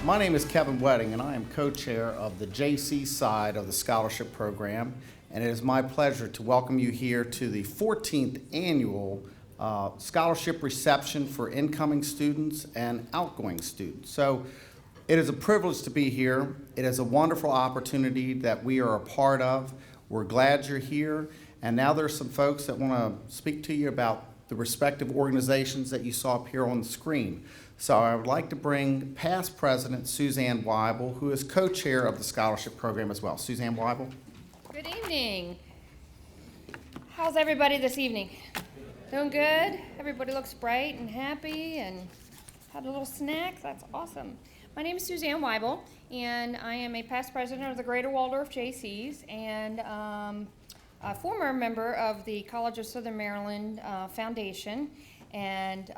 My name is Kevin Wedding, and I am co-chair of the JC side of the scholarship program, and it is my pleasure to welcome you here to the 14th annual scholarship reception for incoming students and outgoing students. So it is a privilege to be here. It is a wonderful opportunity that we are a part of. We're glad you're here, and now there's some folks that want to speak to you about the respective organizations that you saw up here on the screen. So I would like to bring past president Suzanne Weibel, who is co-chair of the scholarship program as well. Suzanne Weibel. Good evening. How's everybody this evening? Doing good? Everybody looks bright and happy and had a little snack. That's awesome. My name is Suzanne Weibel, and I am a past president of the Greater Waldorf JCs and a former member of the College of Southern Maryland Foundation, and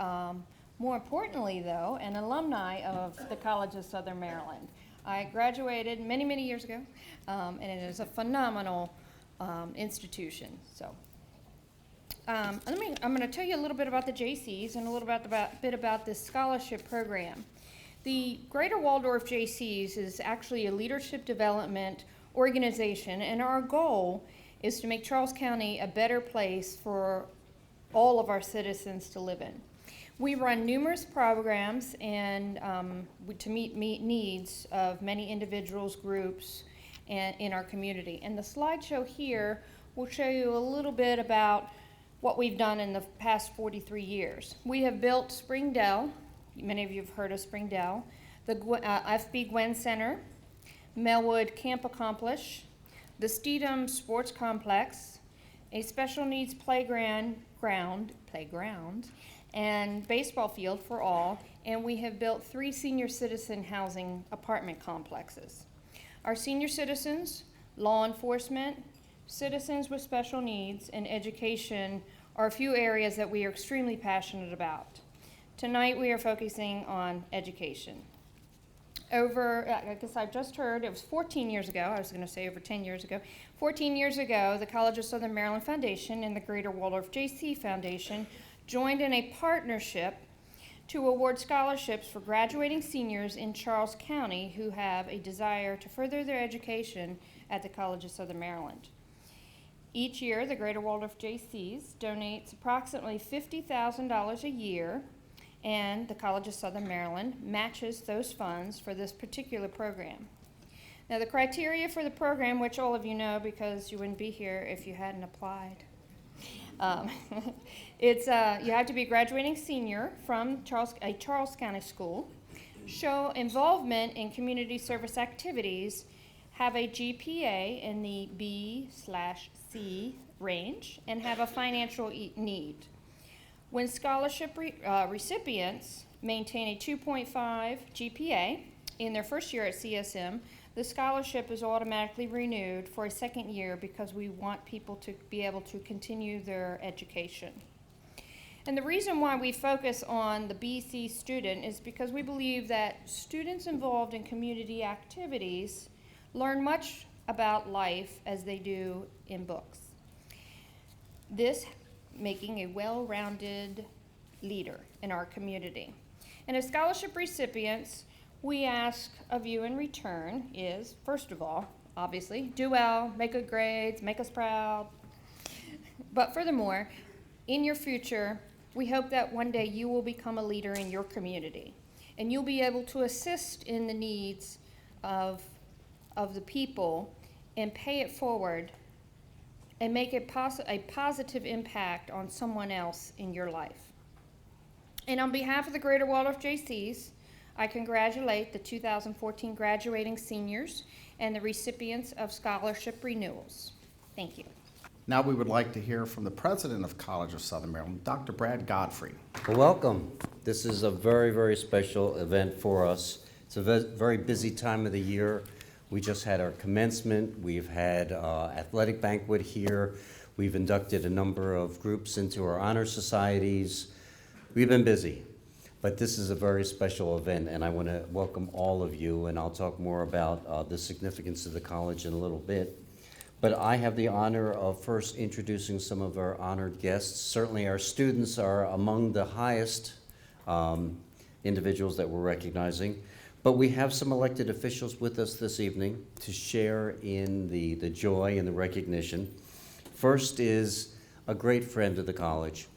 more importantly, though, an alumni of the College of Southern Maryland. I graduated many, many years ago, and it is a phenomenal institution. So, I'm going to tell you a little bit about the JCs and a little bit about this scholarship program. The Greater Waldorf JCs is actually a leadership development organization, and our goal is to make Charles County a better place for all of our citizens to live in. We run numerous programs and to meet needs of many individuals, groups, and in our community. And the slideshow here will show you a little bit about what we've done in the past 43 years. We have built Springdale. Many of you have heard of Springdale. The FB Gwen Center, Melwood Camp Accomplish, the Steedham Sports Complex, a special needs playground, and baseball field for all, and we have built 3 senior citizen housing apartment complexes. Our senior citizens, law enforcement, citizens with special needs, and education are a few areas that we are extremely passionate about. Tonight we are focusing on education. I guess I just heard, it was 14 years ago, I was going to say over 10 years ago, 14 years ago, the College of Southern Maryland Foundation and the Greater Waldorf JC Foundation joined in a partnership to award scholarships for graduating seniors in Charles County who have a desire to further their education at the College of Southern Maryland. Each year, the Greater Waldorf JCs donates approximately $50,000 a year, and the College of Southern Maryland matches those funds for this particular program. Now, the criteria for the program, which all of you know because you wouldn't be here if you hadn't applied, you have to be a graduating senior from a Charles County school, show involvement in community service activities, have a GPA in the B/C range, and have a financial need. When scholarship recipients maintain a 2.5 GPA in their first year at CSM, the scholarship is automatically renewed for a second year because we want people to be able to continue their education. And the reason why we focus on the BC student is because we believe that students involved in community activities learn much about life as they do in books. This making a well-rounded leader in our community. And as scholarship recipients, we ask of you in return is, first of all, obviously, do well, make good grades, make us proud. But furthermore, in your future, we hope that one day you will become a leader in your community, and you'll be able to assist in the needs of the people and pay it forward and make a positive impact on someone else in your life. And on behalf of the Greater Waldorf JCs, I congratulate the 2014 graduating seniors and the recipients of scholarship renewals. Thank you. Now we would like to hear from the president of College of Southern Maryland, Dr. Brad Godfrey. Well, welcome. This is a very, very special event for us. It's a very busy time of the year. We just had our commencement. We've had athletic banquet here. We've inducted a number of groups into our honor societies. We've been busy, but this is a very special event, and I want to welcome all of you, and I'll talk more about the significance of the college in a little bit. But I have the honor of first introducing some of our honored guests. Certainly our students are among the highest individuals that we're recognizing. But we have some elected officials with us this evening to share in the joy and the recognition. First is a great friend of the college.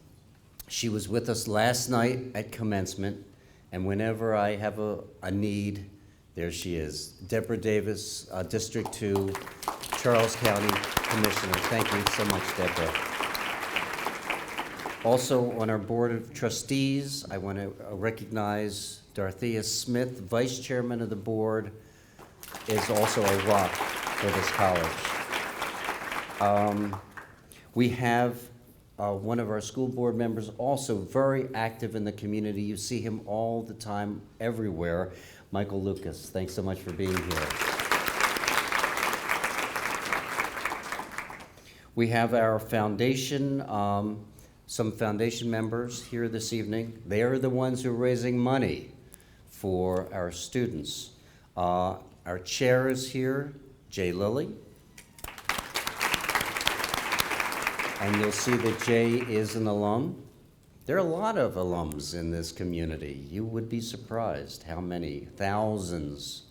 She was with us last night at commencement, and whenever I have a need, there she is. Deborah Davis, District 2, Charles County Commissioner. Thank you so much, Deborah. Also on our Board of Trustees, I want to recognize Dorothea Smith, Vice Chairman of the Board, is also a rock for this college. We have one of our school board members also very active in the community. You see him all the time, everywhere. Michael Lucas, thanks so much for being here. We have our foundation, some foundation members here this evening. They are the ones who are raising money for our students. Our chair is here, Jay Lilly. And you'll see that Jay is an alum. There are a lot of alums in this community. You would be surprised how many, thousands.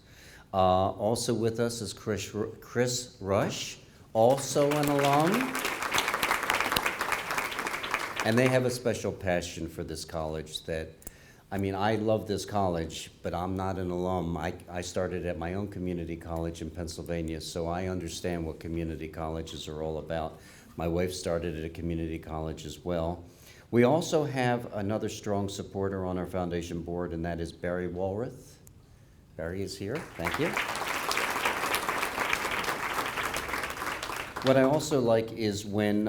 Also with us is Chris Rush, also an alum. And they have a special passion for this college that, I mean, I love this college, but I'm not an alum. I started at my own community college in Pennsylvania, so I understand what community colleges are all about. My wife started at a community college as well. We also have another strong supporter on our foundation board, and that is Barry Walrath. Barry is here, thank you. What I also like is when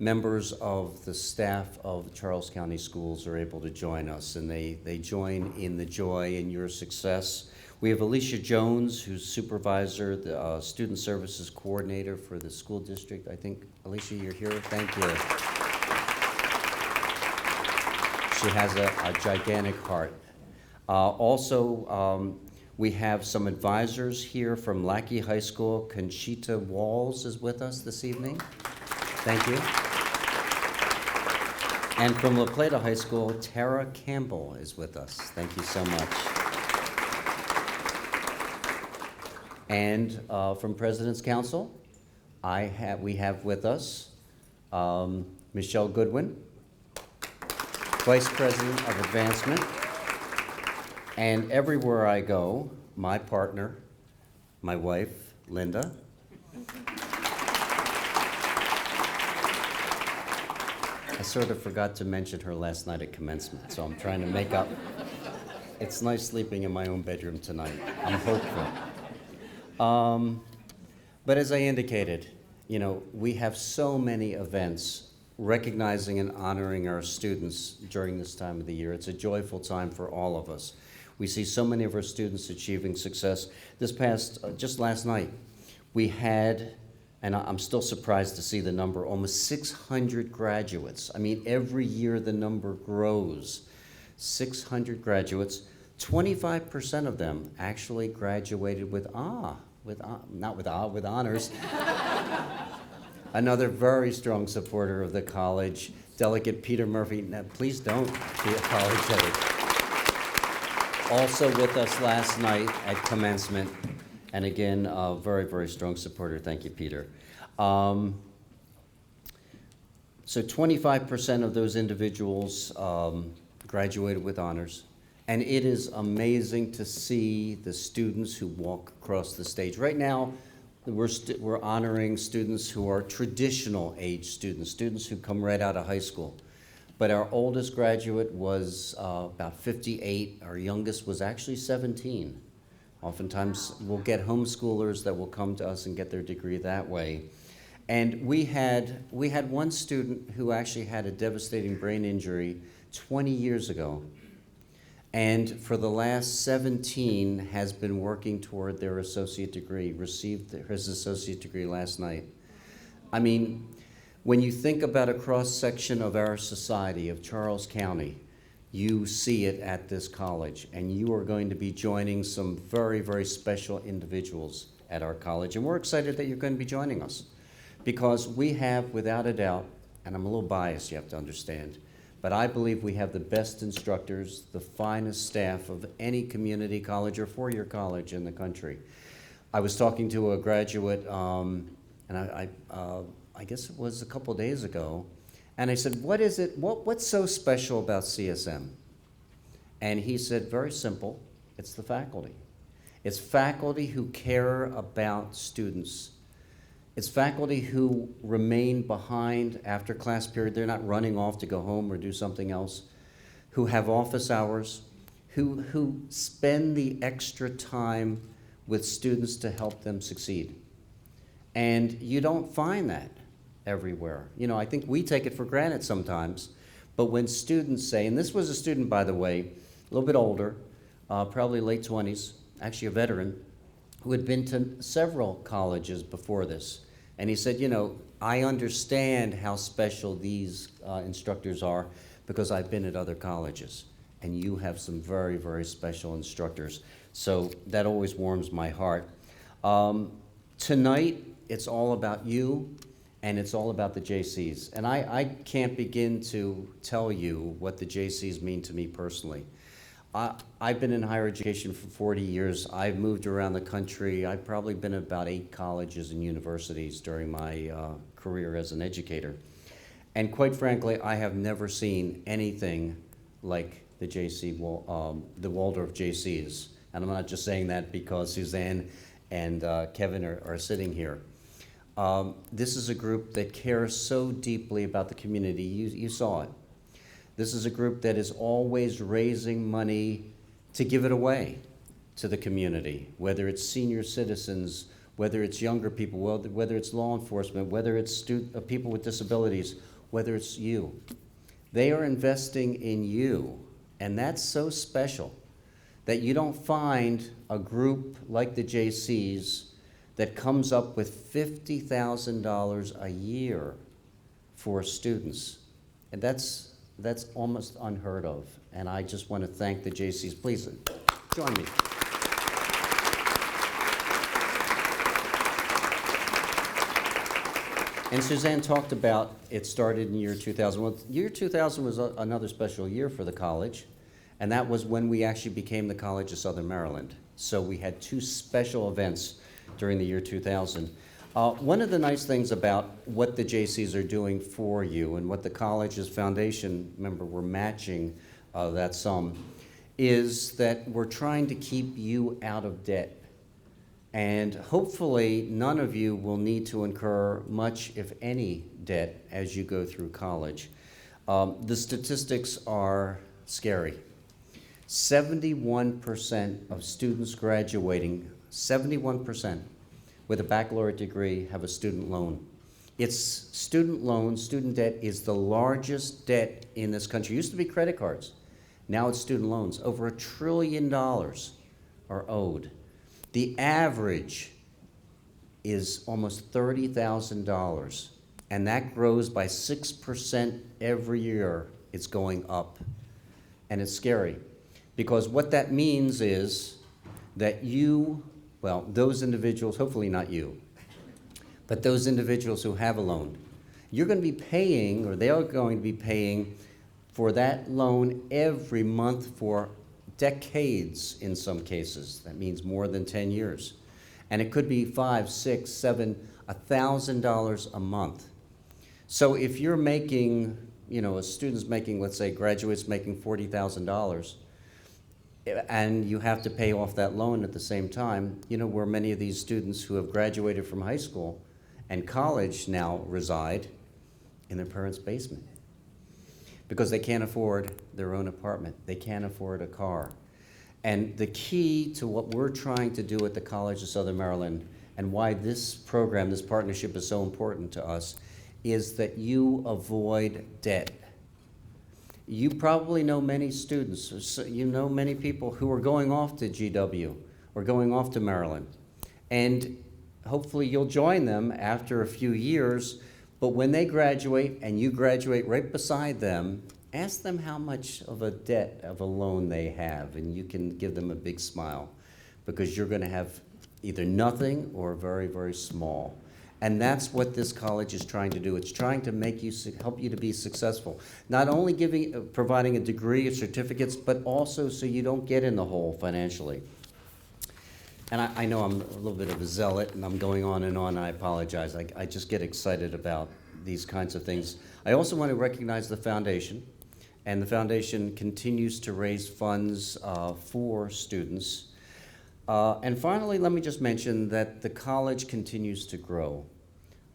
members of the staff of Charles County Schools are able to join us, and they join in the joy and your success. We have Alicia Jones, who's supervisor, the student services coordinator for the school district. I think, Alicia, you're here. Thank you. She has a gigantic heart. Also, we have some advisors here from Lackey High School. Conchita Walls is with us this evening. Thank you. And from La Plata High School, Tara Campbell is with us. Thank you so much. And from President's Council, we have with us Michelle Goodwin, Vice President of Advancement. And everywhere I go, my partner, my wife, Linda. I sort of forgot to mention her last night at commencement, so I'm trying to make up. It's nice sleeping in my own bedroom tonight. I'm hopeful. But as I indicated, you know, we have so many events recognizing and honoring our students during this time of the year. It's a joyful time for all of us. We see so many of our students achieving success. Just last night, we had, and I'm still surprised to see the number, almost 600 graduates. I mean, every year the number grows. 600 graduates. 25% of them actually graduated with honors. Another very strong supporter of the college, Delegate Peter Murphy. Now, please don't be apologetic. Also with us last night at commencement, and again, a very, very strong supporter. Thank you, Peter. So 25% of those individuals graduated with honors. And it is amazing to see the students who walk across the stage. Right now, we're honoring students who are traditional age students who come right out of high school. But our oldest graduate was about 58. Our youngest was actually 17. Oftentimes, we'll get homeschoolers that will come to us and get their degree that way. And we had one student who actually had a devastating brain injury 20 years ago. And for the last 17 has been working toward their associate degree, received his associate degree last night. I mean, when you think about a cross-section of our society, of Charles County, you see it at this college, and you are going to be joining some very, very special individuals at our college. And we're excited that you're going to be joining us, because we have, without a doubt, and I'm a little biased, you have to understand, but I believe we have the best instructors, the finest staff of any community college or four-year college in the country. I was talking to a graduate, and I guess it was a couple days ago, and I said, what's so special about CSM? And he said, very simple, it's the faculty. It's faculty who care about students. It's faculty who remain behind after class period. They're not running off to go home or do something else, who have office hours, who spend the extra time with students to help them succeed. And you don't find that everywhere. You know, I think we take it for granted sometimes, but when students say, and this was a student, by the way, a little bit older, probably late 20s, actually a veteran, who had been to several colleges before this. And he said, you know, I understand how special these instructors are because I've been at other colleges. And you have some very, very special instructors. So that always warms my heart. Tonight, it's all about you, and it's all about the JCs. And I can't begin to tell you what the JCs mean to me personally. I've been in higher education for 40 years. I've moved around the country. I've probably been at about 8 colleges and universities during my career as an educator. And quite frankly, I have never seen anything like the the Waldorf JCs. And I'm not just saying that because Suzanne and Kevin are sitting here. This is a group that cares so deeply about the community. You saw it. This is a group that is always raising money to give it away to the community, whether it's senior citizens, whether it's younger people, whether it's law enforcement, whether it's people with disabilities, whether it's you. They are investing in you, and that's so special that you don't find a group like the JCs that comes up with $50,000 a year for students. And that's almost unheard of. And I just want to thank the JCs. Please join me. And Suzanne talked about it started in year 2000. Well, year 2000 was another special year for the college. And that was when we actually became the College of Southern Maryland. So we had 2 special events during the year 2000. One of the nice things about what the JCs are doing for you and what the college's foundation, remember, we're matching that sum, is that we're trying to keep you out of debt. And hopefully none of you will need to incur much, if any, debt as you go through college. The statistics are scary. 71% of students graduating, 71%, with a baccalaureate degree have a student loan. It's student loans, student debt is the largest debt in this country. It used to be credit cards. Now it's student loans. Over $1 trillion are owed. The average is almost $30,000, and that grows by 6% every year. It's going up, and it's scary because what that means is that you, well, those individuals, hopefully not you, but those individuals who have a loan, you're going to be paying, or they are going to be paying for that loan every month for decades in some cases. That means more than 10 years. And it could be $5, $6, $7, $1,000 a month. So if you're making, a student's making, let's say, graduate's making $40,000, and you have to pay off that loan at the same time, where many of these students who have graduated from high school and college now reside in their parents' basement because they can't afford their own apartment. They can't afford a car. And the key to what we're trying to do at the College of Southern Maryland and why this program, this partnership is so important to us is that you avoid debt. You probably know many students, you know many people who are going off to GW or going off to Maryland. And hopefully you'll join them after a few years, but when they graduate and you graduate right beside them, ask them how much of a debt of a loan they have, and you can give them a big smile because you're going to have either nothing or very, very small. And that's what this college is trying to do. It's trying to make you, help you to be successful. Not only providing a degree or certificates, but also so you don't get in the hole financially. And I know I'm a little bit of a zealot, and I'm going on and on, I apologize. I just get excited about these kinds of things. I also want to recognize the foundation, and the foundation continues to raise funds for students. And finally, let me just mention that the college continues to grow.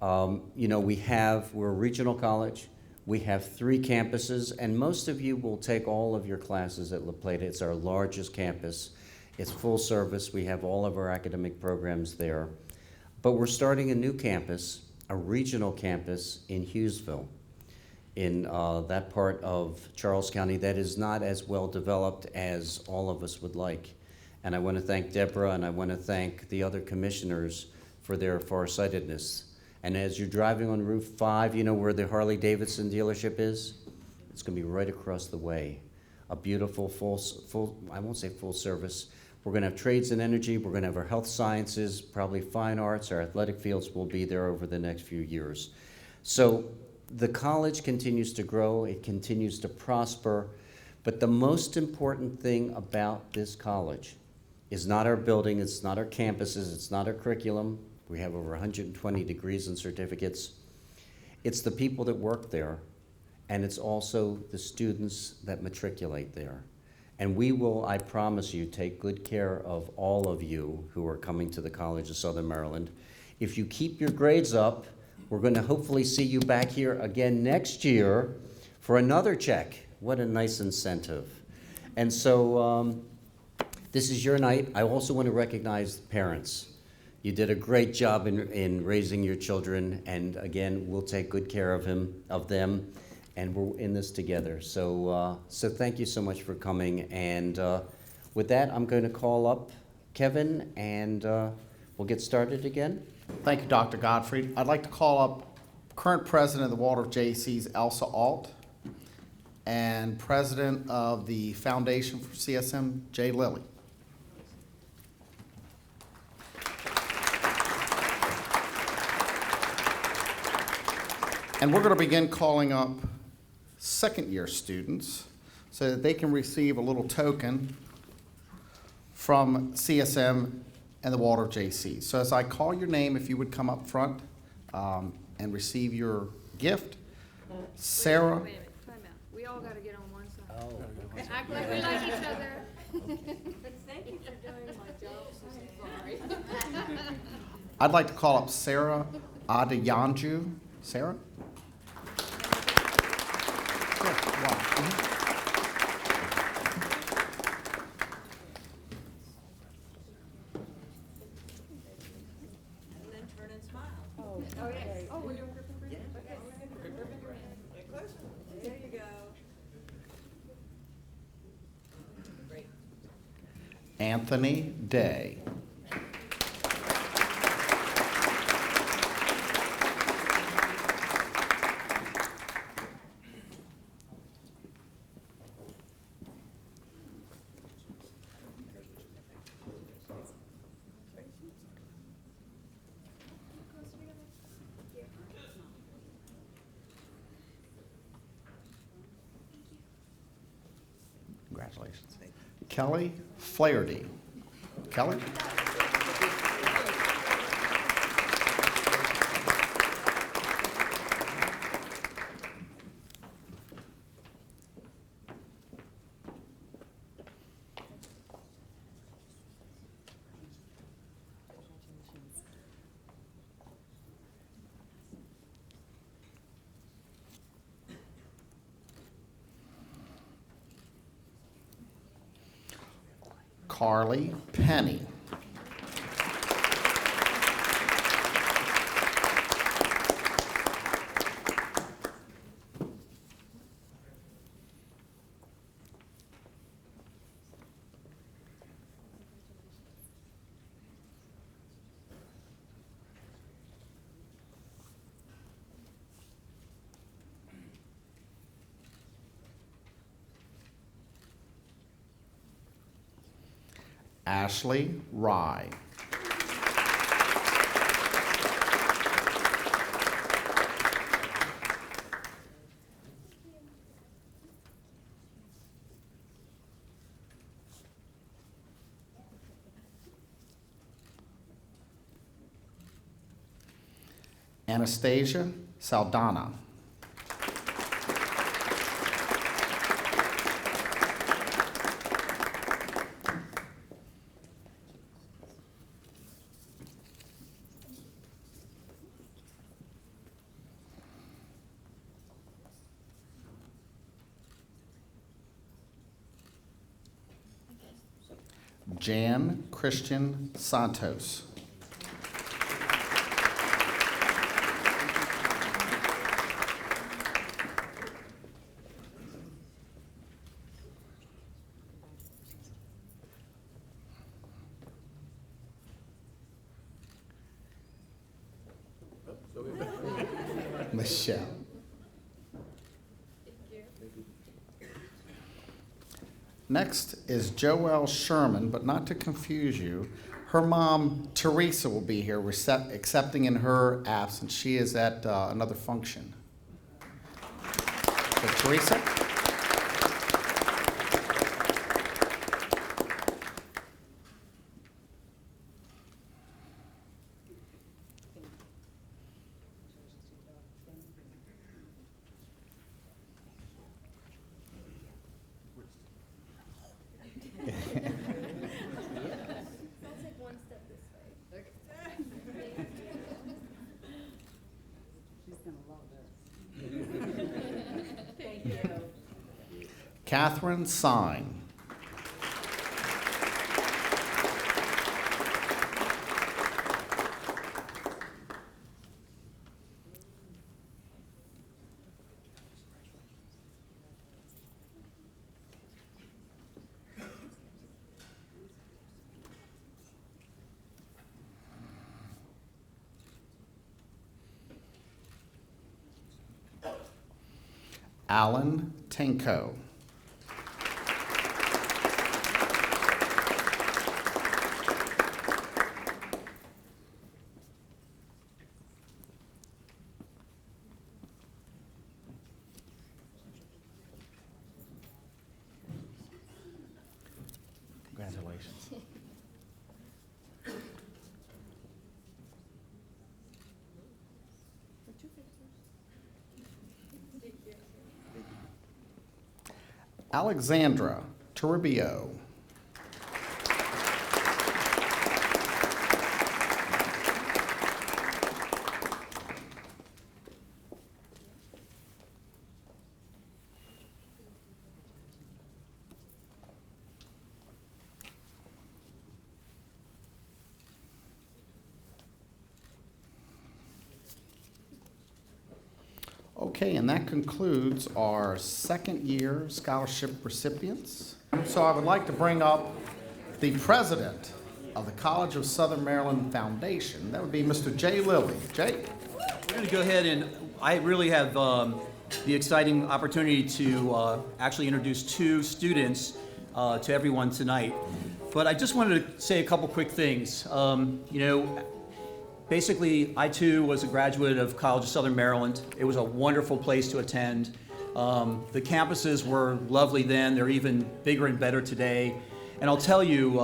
You know, we're a regional college. We have 3 campuses, and most of you will take all of your classes at La Plata. It's our largest campus. It's full service. We have all of our academic programs there. But we're starting a new campus, a regional campus in Hughesville, in that part of Charles County that is not as well developed as all of us would like. And I want to thank Deborah, and I want to thank the other commissioners for their farsightedness. And as you're driving on Route 5, you know where the Harley-Davidson dealership is? It's going to be right across the way. A beautiful, I won't say full service. We're going to have trades and energy. We're going to have our health sciences, probably fine arts. Our athletic fields will be there over the next few years. So the college continues to grow. It continues to prosper. But the most important thing about this college is not our building, it's not our campuses, it's not our curriculum. We have over 120 degrees and certificates. It's the people that work there, and it's also the students that matriculate there. And we will, I promise you, take good care of all of you who are coming to the College of Southern Maryland. If you keep your grades up, we're going to hopefully see you back here again next year for another check. What a nice incentive. And so this is your night. I also want to recognize parents. You did a great job in raising your children, and again, we'll take good care of them, and we're in this together. So thank you so much for coming. And with that, I'm going to call up Kevin, and we'll get started again. Thank you, Dr. Godfrey. I'd like to call up current president of the Waldorf JCs, Elsa Alt, and president of the Foundation for CSM, Jay Lilly. And we're going to begin calling up second-year students so that they can receive a little token from CSM and the Waldorf JC. So as I call your name, if you would come up front and receive your gift. Sarah. Wait a minute, time out. We all gotta get on one side. Oh. Act like we like each other. Thank you for doing my job, so sorry. I'd like to call up Sarah Adeyanju. Sarah? And then turn and smile. Oh, yes. Oh, we're doing Griffin Green? Okay. Get closer. There you go. Great. Anthony Day. Congratulations. Kelly Flaherty. Kelly? Carly Penny. Ashley Rye. Anastasia Saldana. Jan Christian Santos. Michelle. Next is Joelle Sherman, but not to confuse you, her mom, Teresa, will be here accepting in her absence. She is at another function. So, Teresa? Catherine Sine. Alan Tenko. Congratulations. Alexandra Toribio. Okay, and that concludes our second-year scholarship recipients. So I would like to bring up the president of the College of Southern Maryland Foundation. That would be Mr. Jay Lilly. Jay? We're going to go ahead and I really have the exciting opportunity to actually introduce two students to everyone tonight. But I just wanted to say a couple quick things. Basically, I too was a graduate of College of Southern Maryland. It was a wonderful place to attend. The campuses were lovely then. They're even bigger and better today. And I'll tell you,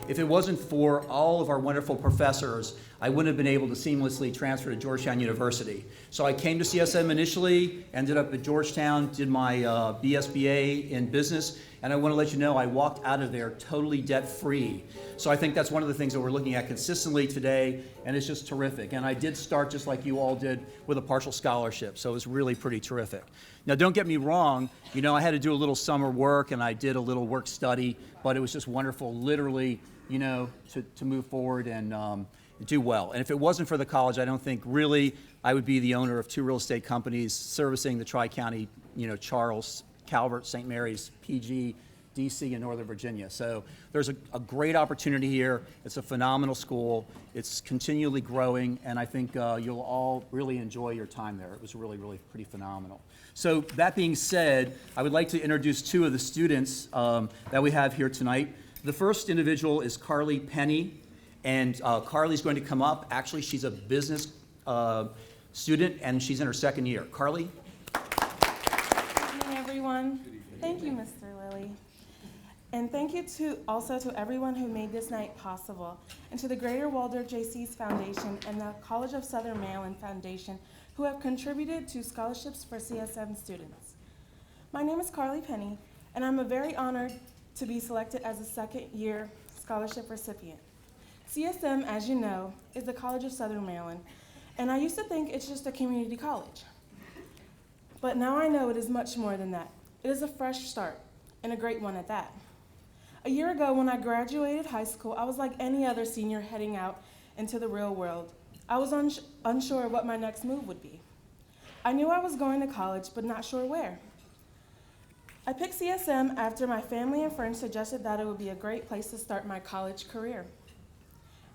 if it wasn't for all of our wonderful professors, I wouldn't have been able to seamlessly transfer to Georgetown University. So I came to CSM initially, ended up at Georgetown, did my BSBA in business, and I want to let you know I walked out of there totally debt-free. So I think that's one of the things that we're looking at consistently today, and it's just terrific. And I did start just like you all did with a partial scholarship, so it was really pretty terrific. Now, don't get me wrong, I had to do a little summer work and I did a little work study, but it was just wonderful, literally, to move forward and do well. And if it wasn't for the college, I don't think really I would be the owner of two real estate companies servicing the Tri-County, Charles, Calvert, St. Mary's, PG, DC, and Northern Virginia. So there's a great opportunity here. It's a phenomenal school. It's continually growing, and I think you'll all really enjoy your time there. It was really, really pretty phenomenal. So that being said, I would like to introduce two of the students that we have here tonight. The first individual is Carly Penny, and Carly's going to come up. Actually, she's a business student, and she's in her second year. Carly? Good evening, everyone. Thank you, Mr. Lilly. And thank you also to everyone who made this night possible, and to the Greater Waldorf JC's Foundation and the College of Southern Maryland Foundation, who have contributed to scholarships for CSM students. My name is Carly Penny, and I'm very honored to be selected as a second-year scholarship recipient. CSM, as you know, is the College of Southern Maryland, and I used to think it's just a community college. But now I know it is much more than that. It is a fresh start, and a great one at that. A year ago, when I graduated high school, I was like any other senior heading out into the real world. I was unsure what my next move would be. I knew I was going to college, but not sure where. I picked CSM after my family and friends suggested that it would be a great place to start my college career.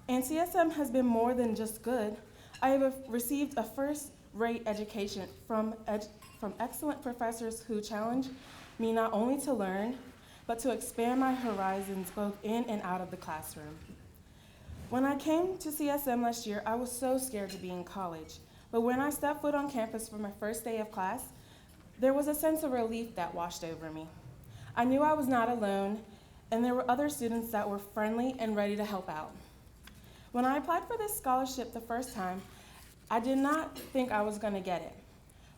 And CSM has been more than just good. I have received a first-rate education from excellent professors who challenge me not only to learn, but to expand my horizons both in and out of the classroom. When I came to CSM last year, I was so scared to be in college. But when I stepped foot on campus for my first day of class, there was a sense of relief that washed over me. I knew I was not alone, and there were other students that were friendly and ready to help out. When I applied for this scholarship the first time, I did not think I was going to get it.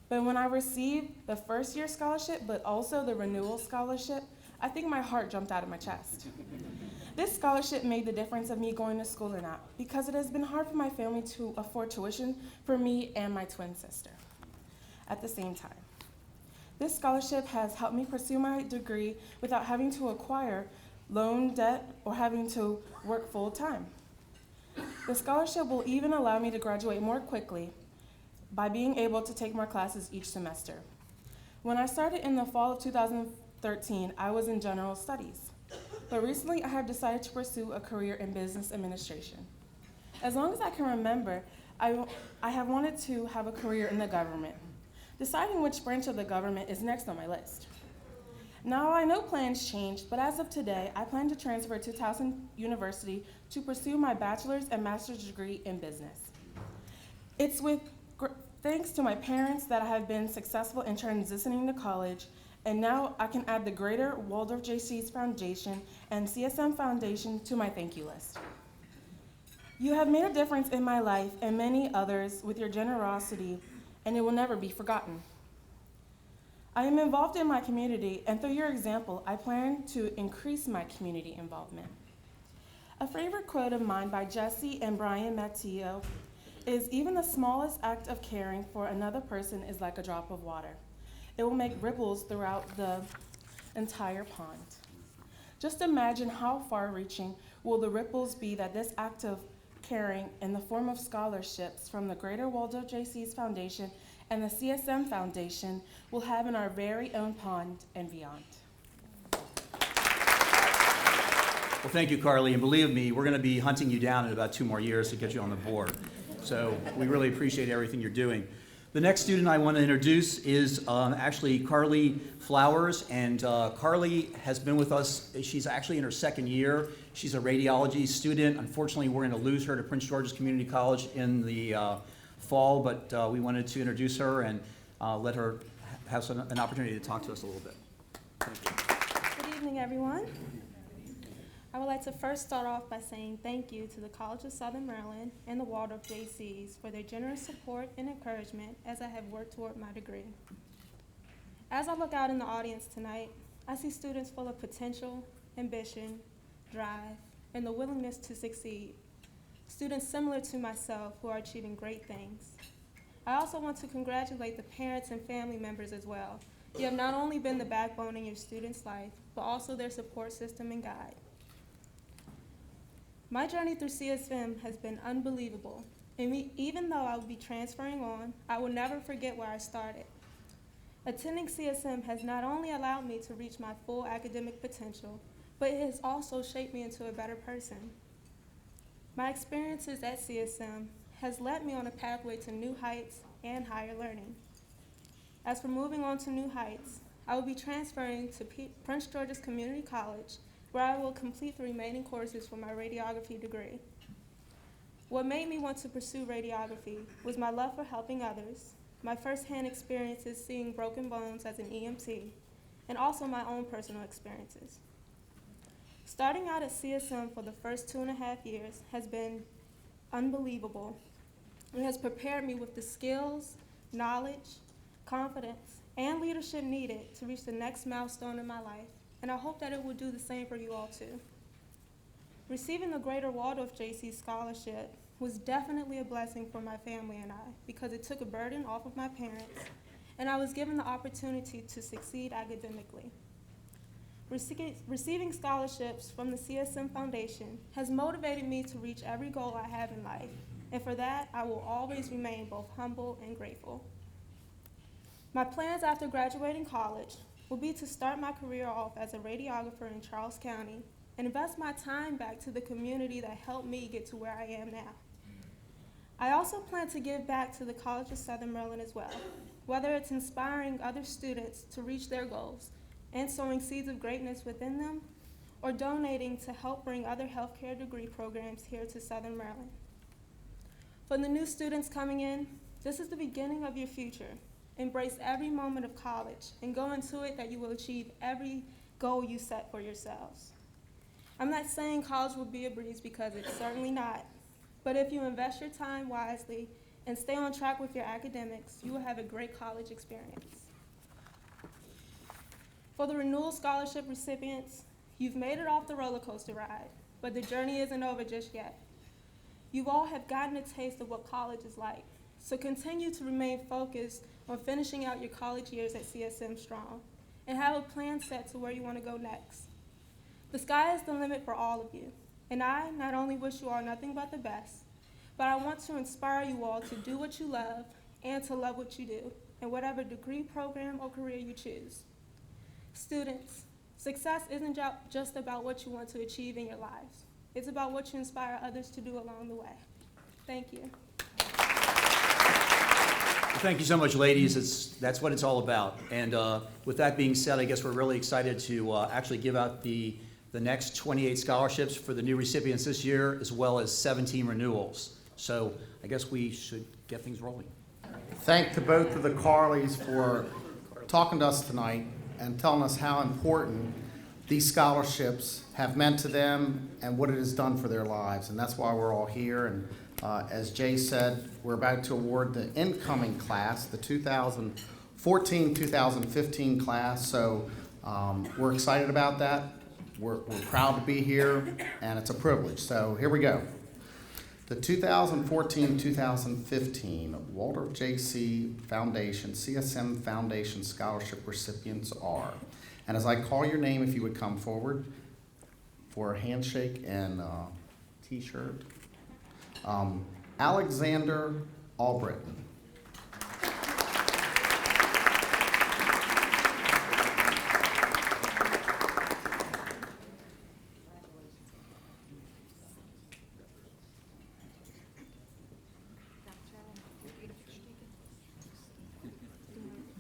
But when I received the first-year scholarship, but also the renewal scholarship, I think my heart jumped out of my chest. This scholarship made the difference of me going to school or not, because it has been hard for my family to afford tuition for me and my twin sister at the same time. This scholarship has helped me pursue my degree without having to acquire loan debt or having to work full-time. The scholarship will even allow me to graduate more quickly by being able to take more classes each semester. When I started in the fall of 2013, I was in general studies. But recently, I have decided to pursue a career in business administration. As long as I can remember, I have wanted to have a career in the government. Deciding which branch of the government is next on my list. Now, I know plans changed, but as of today, I plan to transfer to Towson University to pursue my bachelor's and master's degree in business. It's with thanks to my parents that I have been successful in transitioning to college, and now I can add the Greater Waldorf JC's Foundation and CSM Foundation to my thank you list. You have made a difference in my life and many others with your generosity, and it will never be forgotten. I am involved in my community, and through your example, I plan to increase my community involvement. A favorite quote of mine by Jesse and Brian Matteo is, "Even the smallest act of caring for another person is like a drop of water. It will make ripples throughout the entire pond." Just imagine how far-reaching will the ripples be that this act of caring in the form of scholarships from the Greater Waldorf JC's Foundation and the CSM Foundation will have in our very own pond and beyond. Well, thank you, Carly, and believe me, we're going to be hunting you down in about 2 more years to get you on the board. So we really appreciate everything you're doing. The next student I want to introduce is actually Carly Flowers, and Carly has been with us. She's actually in her second year. She's a radiology student. Unfortunately, we're going to lose her to Prince George's Community College in the fall, but we wanted to introduce her and let her have an opportunity to talk to us a little bit. Thank you. Good evening, everyone. I would like to first start off by saying thank you to the College of Southern Maryland and the Waldorf JCs for their generous support and encouragement as I have worked toward my degree. As I look out in the audience tonight, I see students full of potential, ambition, drive, and the willingness to succeed. Students similar to myself who are achieving great things. I also want to congratulate the parents and family members as well. You have not only been the backbone in your students' life, but also their support system and guide. My journey through CSM has been unbelievable, and even though I will be transferring on, I will never forget where I started. Attending CSM has not only allowed me to reach my full academic potential, but it has also shaped me into a better person. My experiences at CSM has led me on a pathway to new heights and higher learning. As for moving on to new heights, I will be transferring to Prince George's Community College, where I will complete the remaining courses for my radiography degree. What made me want to pursue radiography was my love for helping others, my firsthand experiences seeing broken bones as an EMT, and also my own personal experiences. Starting out at CSM for the first 2.5 years has been unbelievable. It has prepared me with the skills, knowledge, confidence, and leadership needed to reach the next milestone in my life, and I hope that it will do the same for you all too. Receiving the Greater Waldorf JC Scholarship was definitely a blessing for my family and I because it took a burden off of my parents, and I was given the opportunity to succeed academically. Receiving scholarships from the CSM Foundation has motivated me to reach every goal I have in life, and for that, I will always remain both humble and grateful. My plans after graduating college will be to start my career off as a radiographer in Charles County and invest my time back to the community that helped me get to where I am now. I also plan to give back to the College of Southern Maryland as well, whether it's inspiring other students to reach their goals and sowing seeds of greatness within them, or donating to help bring other healthcare degree programs here to Southern Maryland. For the new students coming in, this is the beginning of your future. Embrace every moment of college and go into it that you will achieve every goal you set for yourselves. I'm not saying college will be a breeze because it's certainly not, but if you invest your time wisely and stay on track with your academics, you will have a great college experience. For the renewal scholarship recipients, you've made it off the roller coaster ride, but the journey isn't over just yet. You all have gotten a taste of what college is like, so continue to remain focused on finishing out your college years at CSM strong and have a plan set to where you want to go next. The sky is the limit for all of you, and I not only wish you all nothing but the best, but I want to inspire you all to do what you love and to love what you do in whatever degree, program, or career you choose. Students, success isn't just about what you want to achieve in your lives. It's about what you inspire others to do along the way. Thank you. Thank you so much, ladies. That's what it's all about. And with that being said, I guess we're really excited to actually give out the next 28 scholarships for the new recipients this year, as well as 17 renewals. So I guess we should get things rolling. Thank to both of the Carleys for talking to us tonight and telling us how important these scholarships have meant to them and what it has done for their lives. And that's why we're all here. And as Jay said, we're about to award the incoming class, the 2014-2015 class. So we're excited about that. We're proud to be here, and it's a privilege. So here we go. The 2014-2015 Waldorf JC Foundation, CSM Foundation Scholarship recipients are, and as I call your name, if you would come forward for a handshake and t-shirt. Alexander Albritton.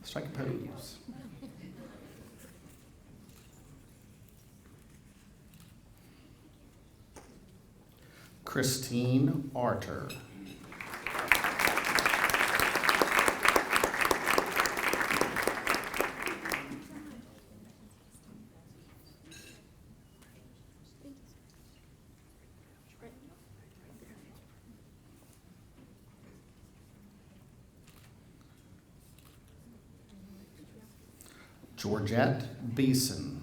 Strike a pose. Christine Arter. Georgette Beeson.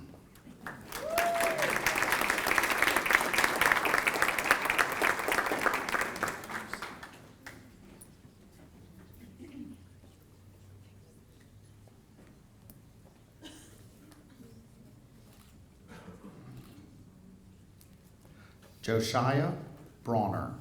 Josiah Bronner.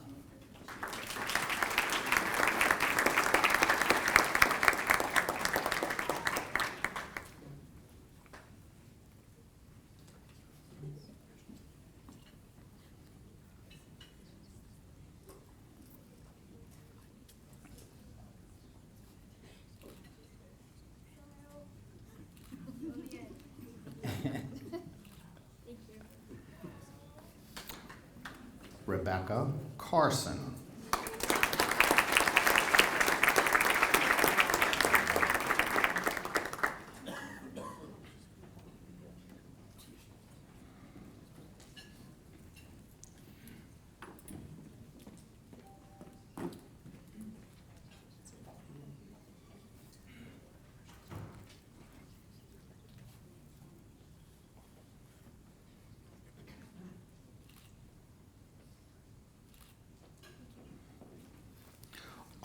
Rebecca Carson.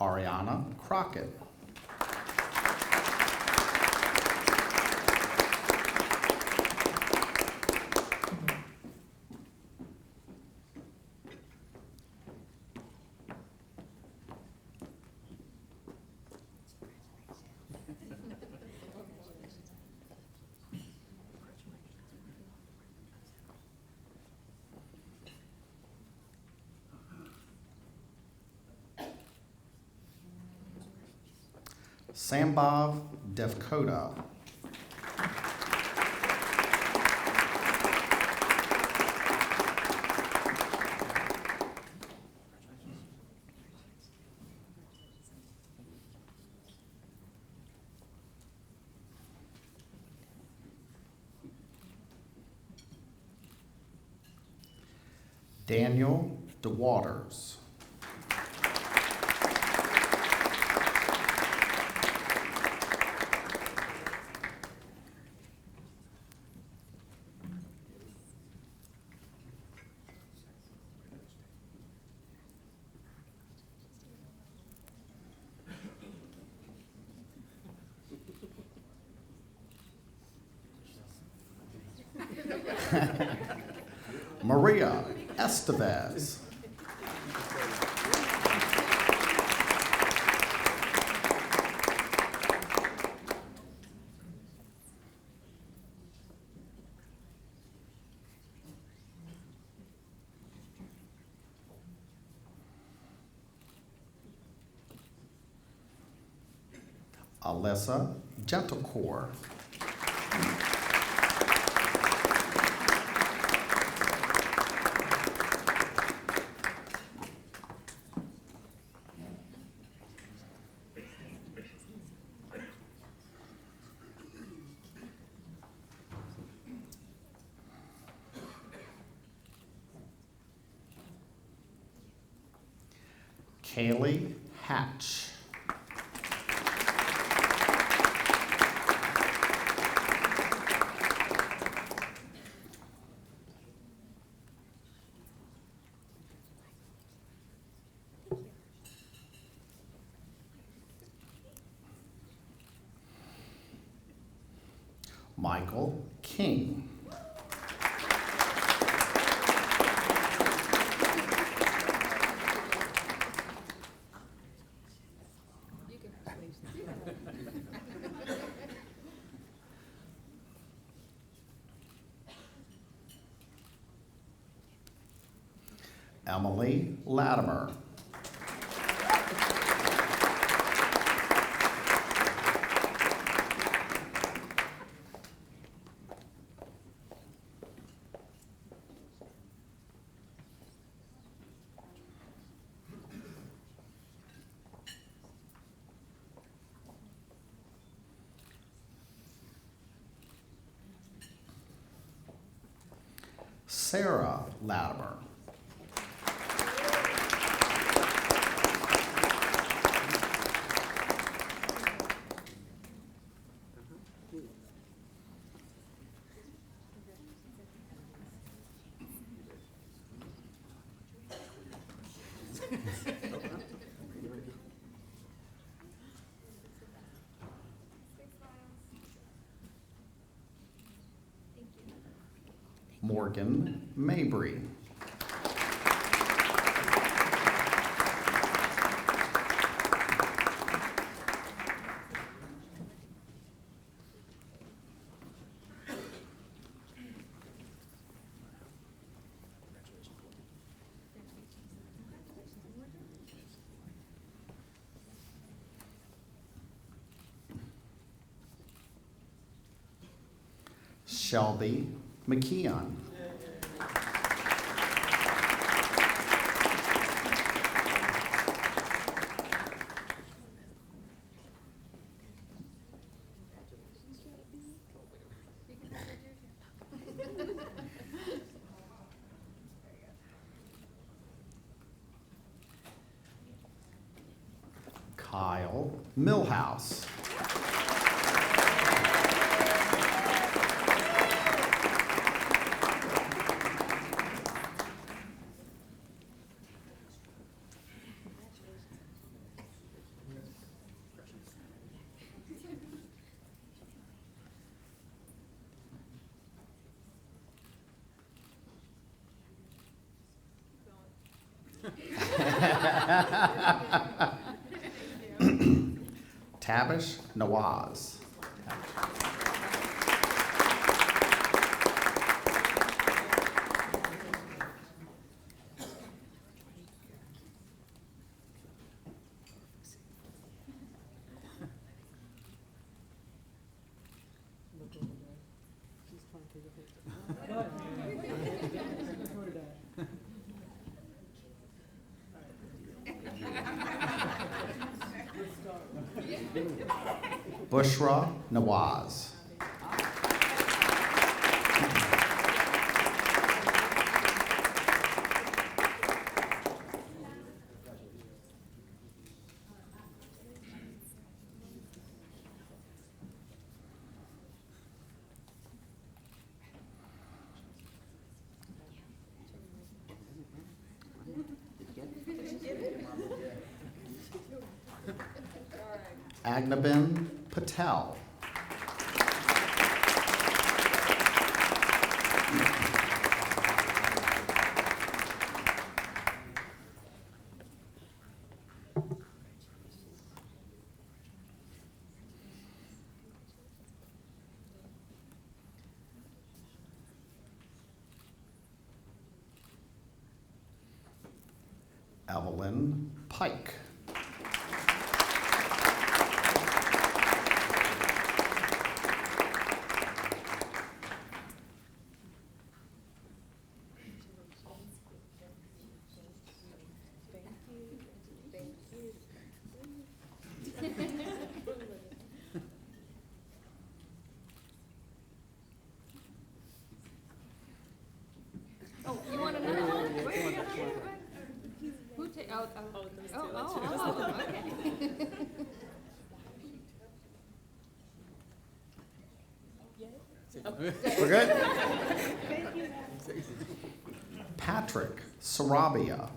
Ariana Crockett. Sambhav Devkota. Daniel DeWaters. Maria Estevez. Alessa Gentlecore. Kaylee Hatch. Michael King. Emily Latimer. Sarah Latimer. Morgan Mabry. Shelby McKeon. Kyle Millhouse. Tabish Nawaz. Bushra Nawaz. Agnabin Patel. Evelyn Pike. Oh, you want another one? Who take, okay. We're good? Patrick Sarabia.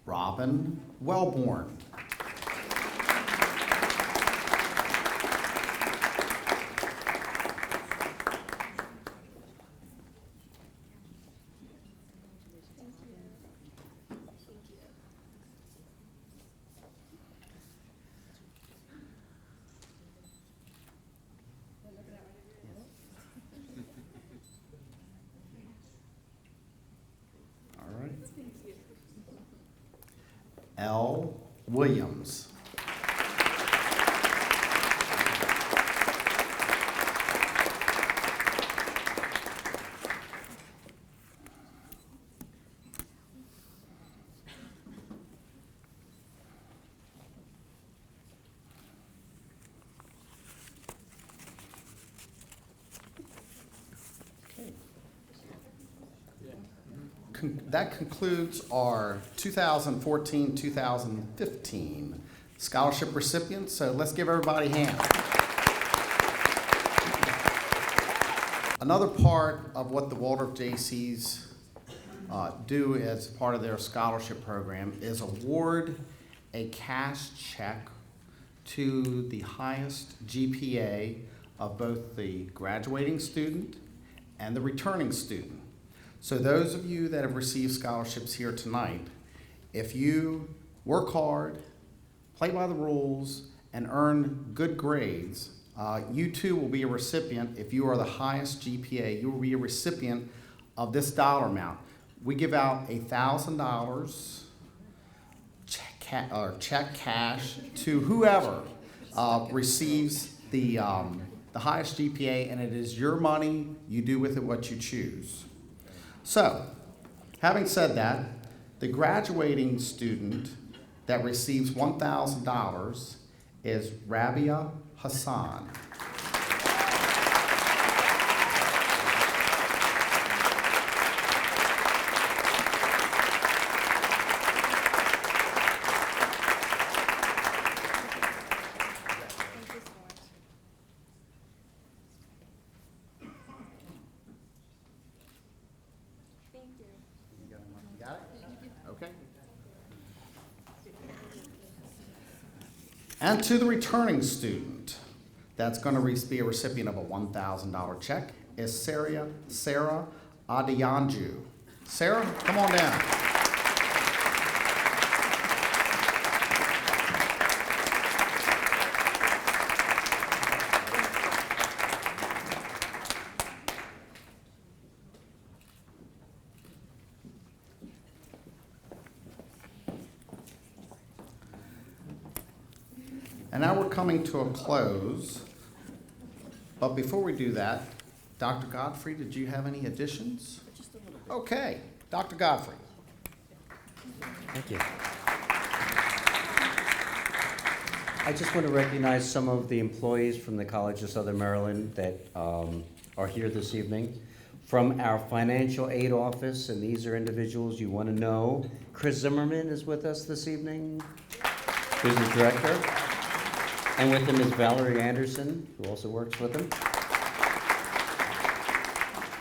Robin Wellborn. All right. L. Williams. That concludes our 2014-2015 scholarship recipients, so let's give everybody a hand. Another part of what the Waldorf JCs do as part of their scholarship program is award a cash check to the highest GPA of both the graduating student and the returning student. So those of you that have received scholarships here tonight, if you work hard, play by the rules, and earn good grades, you too will be a recipient. If you are the highest GPA, you will be a recipient of this dollar amount. We give out $1,000 check cash to whoever receives the highest GPA, and it is your money. You do with it what you choose. So, having said that, the graduating student that receives $1,000 is Rabia Hassan. Thank you. And to the returning student that's going to be a recipient of a $1,000 check is Sarah Adianju. Sarah, come on down. And now we're coming to a close. But before we do that, Dr. Godfrey, did you have any additions? Just a little bit. Okay, Dr. Godfrey. Thank you. I just want to recognize some of the employees from the College of Southern Maryland that are here this evening. From our financial aid office, and these are individuals you want to know. Chris Zimmerman is with us this evening, who's the director. And with him is Valerie Anderson, who also works with him.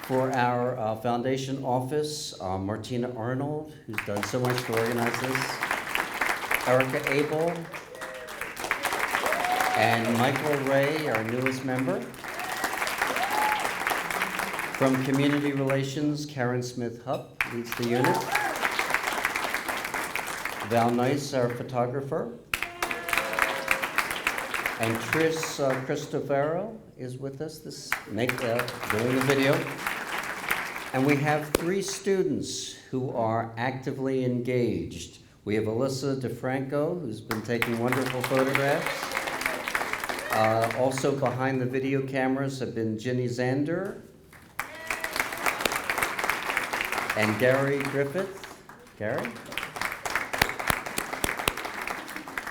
For our foundation office, Martina Arnold, who's done so much to organize this. Erica Abel. And Michael Ray, our newest member. From Community Relations, Karen Smith-Hupp leads the unit. Val Nice, our photographer. And Tris Cristofaro is with us doing the video. And we have 3 students who are actively engaged. We have Alyssa DeFranco, who's been taking wonderful photographs. Also behind the video cameras have been Ginny Zander and Gary Griffith. Gary?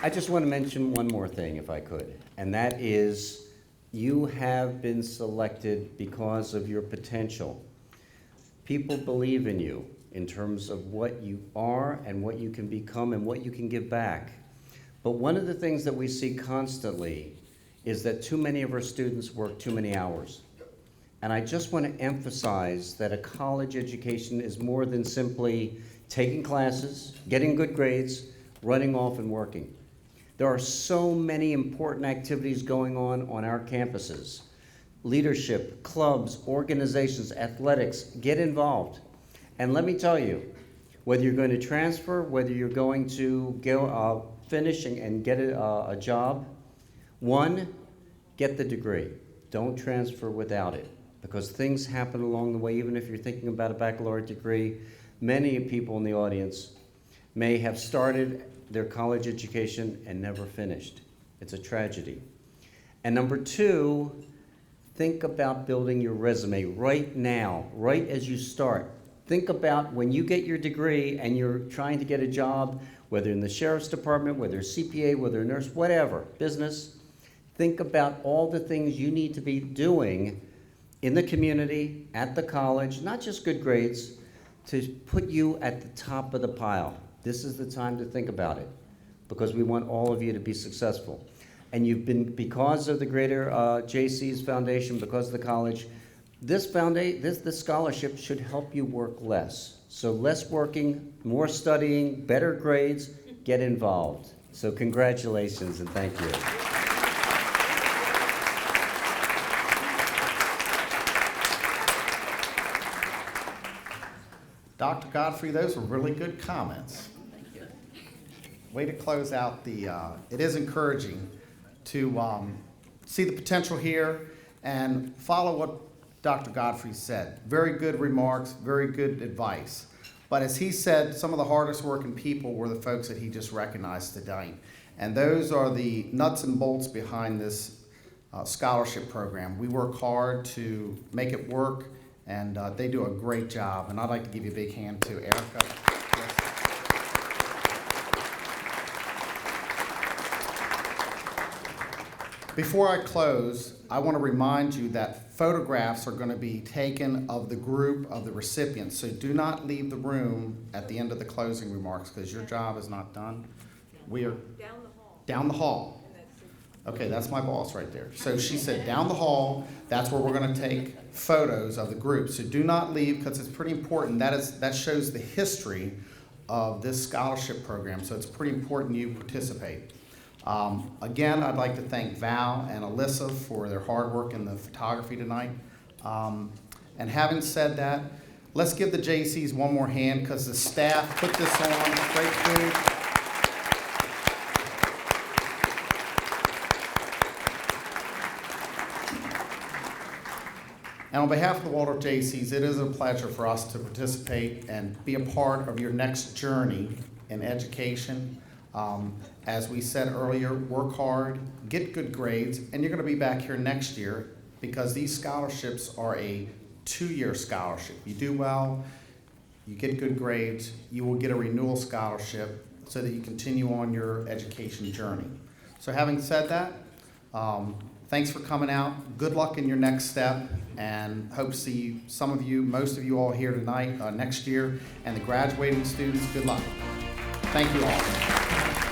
I just want to mention one more thing, if I could, and that is you have been selected because of your potential. People believe in you in terms of what you are and what you can become and what you can give back. But one of the things that we see constantly is that too many of our students work too many hours. And I just want to emphasize that a college education is more than simply taking classes, getting good grades, running off and working. There are so many important activities going on our campuses. Leadership, clubs, organizations, athletics, get involved. And let me tell you, whether you're going to transfer, whether you're going to go finish and get a job, 1, get the degree. Don't transfer without it, because things happen along the way. Even if you're thinking about a baccalaureate degree, many people in the audience may have started their college education and never finished. It's a tragedy. And number 2, think about building your resume right now, right as you start. Think about when you get your degree and you're trying to get a job, whether in the sheriff's department, whether CPA, whether a nurse, whatever, business. Think about all the things you need to be doing in the community, at the college, not just good grades, to put you at the top of the pile. This is the time to think about it, because we want all of you to be successful. And you've been, because of the Greater JC's Foundation, because of the college, this scholarship should help you work less. So less working, more studying, better grades, get involved. So congratulations and thank you. Dr. Godfrey, those were really good comments. Way to close out it is encouraging to see the potential here and follow what Dr. Godfrey said. Very good remarks, very good advice. But as he said, some of the hardest working people were the folks that he just recognized today. And those are the nuts and bolts behind this scholarship program. We work hard to make it work, and they do a great job. And I'd like to give you a big hand to Erica. Before I close, I want to remind you that photographs are going to be taken of the group of the recipients. So do not leave the room at the end of the closing remarks, because your job is not done. We are Down the hall. down the hall. Okay, that's my boss right there. So she said down the hall, that's where we're going to take photos of the group. So do not leave, because it's pretty important. That shows the history of this scholarship program. So it's pretty important you participate. Again, I'd like to thank Val and Alyssa for their hard work in the photography tonight. And having said that, let's give the JCs one more hand because the staff put this on. Great food. And on behalf of the Waldorf JCs, it is a pleasure for us to participate and be a part of your next journey in education. As we said earlier, work hard, get good grades, and you're going to be back here next year because these scholarships are a 2-year scholarship. You do well, you get good grades, you will get a renewal scholarship so that you continue on your education journey. So having said that, thanks for coming out. Good luck in your next step, and hope to see some of you, most of you all here tonight, next year. And the graduating students, good luck. Thank you all.